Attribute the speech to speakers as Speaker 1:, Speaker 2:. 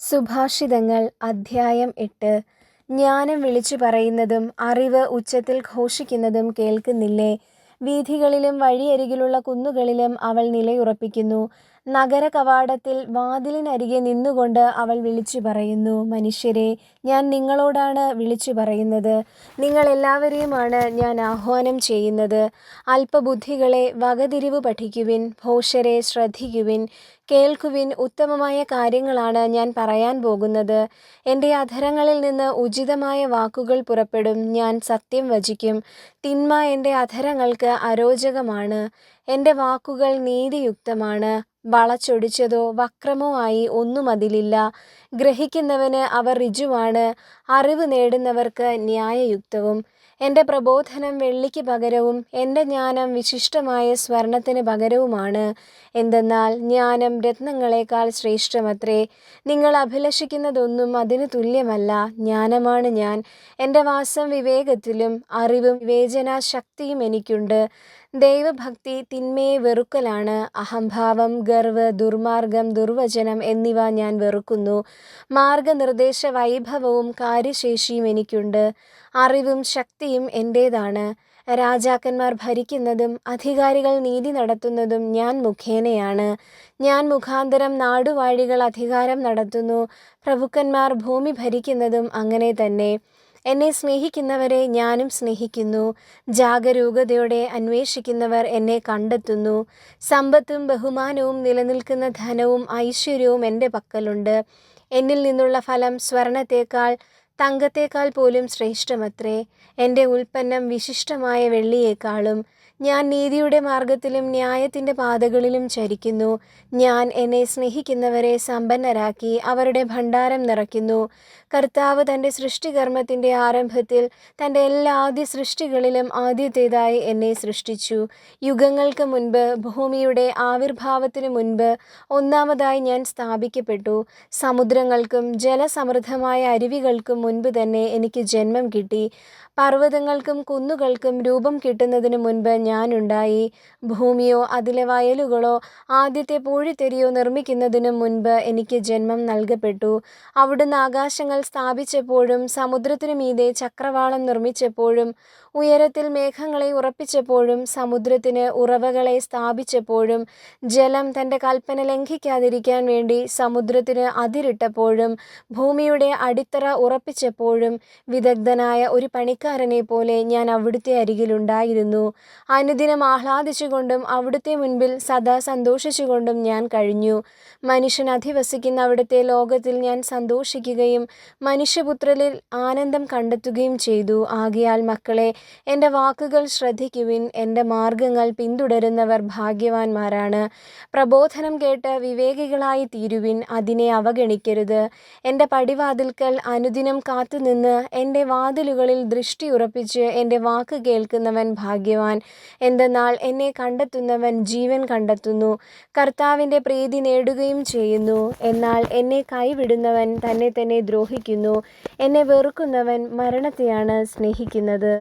Speaker 1: സുഭാഷിതങ്ങൾ അധ്യായം 8. ജ്ഞാനം വിളിച്ചു പറയുന്നതും അറിവ് ഉച്ചത്തിൽ ഘോഷിക്കുന്നതും കേൾക്കുന്നില്ലേ? വീഥികളിലും വഴിയരികിലുള്ള കുന്നുകളിലും അവൾ നിലയുറപ്പിക്കുന്നു. നഗരകവാടത്തിൽ വാതിലിനരികെ നിന്നുകൊണ്ട് അവൾ വിളിച്ചു പറയുന്നു, മനുഷ്യരെ, ഞാൻ നിങ്ങളോടാണ് വിളിച്ചു പറയുന്നത്. നിങ്ങളെല്ലാവരെയുമാണ് ഞാൻ ആഹ്വാനം ചെയ്യുന്നത്. അല്പബുദ്ധികളെ, വകതിരിവ് പഠിക്കുവിൻ. ഭോഷരെ, ശ്രദ്ധിക്കുവിൻ. കേൾക്കുവിൻ. ഉത്തമമായ കാര്യങ്ങളാണ് ഞാൻ പറയാൻ പോകുന്നത്. എൻ്റെ അധരങ്ങളിൽ നിന്ന് ഉചിതമായ വാക്കുകൾ പുറപ്പെടും. ഞാൻ സത്യം വചിക്കും. തിന്മ എൻ്റെ അധരങ്ങൾക്ക് അരോചകമാണ്. എൻ്റെ വാക്കുകൾ നീതിയുക്തമാണ്. വളച്ചൊടിച്ചതോ വക്രമോ ആയി ഒന്നും അതിലില്ല. ഗ്രഹിക്കുന്നവന് അവ ഋജുവാണ്. അറിവ് നേടുന്നവർക്ക് ന്യായയുക്തവും. എൻ്റെ പ്രബോധനം വെള്ളിക്ക് പകരവും എൻ്റെ ജ്ഞാനം വിശിഷ്ടമായ സ്വർണത്തിന് പകരവുമാണ്. എന്തെന്നാൽ ജ്ഞാനം രത്നങ്ങളെക്കാൾ ശ്രേഷ്ഠമത്രേ. നിങ്ങൾ അഭിലഷിക്കുന്നതൊന്നും അതിന് തുല്യമല്ല. ജ്ഞാനമാണ് ഞാൻ. എൻ്റെ വാസം വിവേകത്തിലും അറിവും വിവേചനാശക്തിയും എനിക്കുണ്ട്. ദൈവഭക്തി തിന്മയെ വെറുക്കലാണ്. അഹംഭാവം, ഗർവ്, ദുർമാർഗം, ദുർവചനം എന്നിവ ഞാൻ വെറുക്കുന്നു. മാർഗനിർദ്ദേശ വൈഭവവും കാര്യശേഷിയും എനിക്കുണ്ട്. അറിവും ശക്തിയും എൻ്റേതാണ്. രാജാക്കന്മാർ ഭരിക്കുന്നതും അധികാരികൾ നീതി നടത്തുന്നതും ഞാൻ മുഖേനയാണ്. ഞാൻ മുഖാന്തരം നാടുവാഴികൾ അധികാരം നടത്തുന്നു. പ്രഭുക്കന്മാർ ഭൂമി ഭരിക്കുന്നതും അങ്ങനെ തന്നെ. എന്നെ സ്നേഹിക്കുന്നവരെ ഞാനും സ്നേഹിക്കുന്നു. ജാഗരൂകതയോടെ അന്വേഷിക്കുന്നവർ എന്നെ കണ്ടെത്തുന്നു. സമ്പത്തും ബഹുമാനവും നിലനിൽക്കുന്ന ധനവും ഐശ്വര്യവും എൻ്റെ പക്കലുണ്ട്. എന്നിൽ നിന്നുള്ള ഫലം സ്വർണത്തേക്കാൾ തങ്കത്തേക്കാൾ പോലും ശ്രേഷ്ഠമത്രേ. എൻ്റെ ഉൽപ്പന്നം വിശിഷ്ടമായ വെള്ളിയേക്കാളും. ഞാൻ നീതിയുടെ മാർഗത്തിലും ന്യായത്തിൻ്റെ പാതകളിലും ചരിക്കുന്നു. ഞാൻ എന്നെ സ്നേഹിക്കുന്നവരെ സമ്പന്നരാക്കി അവരുടെ ഭണ്ഡാരം നിറയ്ക്കുന്നു. കർത്താവ് തൻ്റെ സൃഷ്ടികർമ്മത്തിൻ്റെ ആരംഭത്തിൽ തൻ്റെ എല്ലാ ആദ്യ സൃഷ്ടികളിലും ആദ്യത്തേതായി എന്നെ സൃഷ്ടിച്ചു. യുഗങ്ങൾക്ക് മുൻപ്, ഭൂമിയുടെ ആവിർഭാവത്തിനു മുൻപ് ഒന്നാമതായി ഞാൻ സ്ഥാപിക്കപ്പെട്ടു. സമുദ്രങ്ങൾക്കും ജലസമൃദ്ധമായ അരുവികൾക്കും മുൻപ് തന്നെ എനിക്ക് ജന്മം കിട്ടി. പർവ്വതങ്ങൾക്കും കുന്നുകൾക്കും രൂപം കിട്ടുന്നതിന് മുൻപ് ഞാനുണ്ടായി. ഭൂമിയോ അതിലെ വയലുകളോ ആദ്യത്തെ പൂഴിത്തെരിയോ നിർമ്മിക്കുന്നതിനു മുൻപ് എനിക്ക് ജന്മം നൽകപ്പെട്ടു. അവിടുന്ന് ആകാശങ്ങൾ സ്ഥാപിച്ചപ്പോഴും സമുദ്രത്തിനു മീതെ ചക്രവാളം നിർമ്മിച്ചപ്പോഴും ഉയരത്തിൽ മേഘങ്ങളെ ഉറപ്പിച്ചപ്പോഴും സമുദ്രത്തിന് ഉറവകളെ സ്ഥാപിച്ചപ്പോഴും ജലം തൻ്റെ കൽപ്പന ലംഘിക്കാതിരിക്കാൻ വേണ്ടി സമുദ്രത്തിന് അതിരിട്ടപ്പോഴും ഭൂമിയുടെ അടിത്തറ ഉറപ്പിച്ചപ്പോഴും വിദഗ്ധനായ ഒരു പണിക്കാരനെ പോലെ ഞാൻ അവിടുത്തെ അരികിലുണ്ടായിരുന്നു. അനുദിനം ആഹ്ലാദിച്ചുകൊണ്ടും അവിടുത്തെ മുൻപിൽ സദാ സന്തോഷിച്ചുകൊണ്ടും ഞാൻ കഴിഞ്ഞു. മനുഷ്യൻ അധിവസിക്കുന്ന അവിടുത്തെ ലോകത്തിൽ ഞാൻ സന്തോഷിക്കുകയും മനുഷ്യപുത്രരിൽ ആനന്ദം കണ്ടെത്തുകയും ചെയ്തു. ആകയാൽ മക്കളെ, എൻ്റെ വാക്കുകൾ ശ്രദ്ധിക്കുവിൻ. എൻ്റെ മാർഗങ്ങൾ പിന്തുടരുന്നവർ ഭാഗ്യവാന്മാരാണ്. പ്രബോധനം കേട്ട് വിവേകികളായി തീരുവിൻ. അതിനെ അവഗണിക്കരുത്. എൻ്റെ പടിവാതിൽക്കൽ അനുദിനം കാത്തുനിന്ന് എൻ്റെ വാതിലുകളിൽ ദൃഷ്ടി ഉറപ്പിച്ച് എൻ്റെ വാക്ക് കേൾക്കുന്നവൻ ഭാഗ്യവാൻ. എന്തെന്നാൽ എന്നെ കണ്ടെത്തുന്നവൻ ജീവൻ കണ്ടെത്തുന്നു, കർത്താവിൻ്റെ പ്രീതി നേടുകയും ചെയ്യുന്നു. എന്നാൽ എന്നെ കൈവിടുന്നവൻ തന്നെ തന്നെ ദ്രോഹിക്കുന്നു. എന്നെ വെറുക്കുന്നവൻ മരണത്തെയാണ് സ്നേഹിക്കുന്നത്.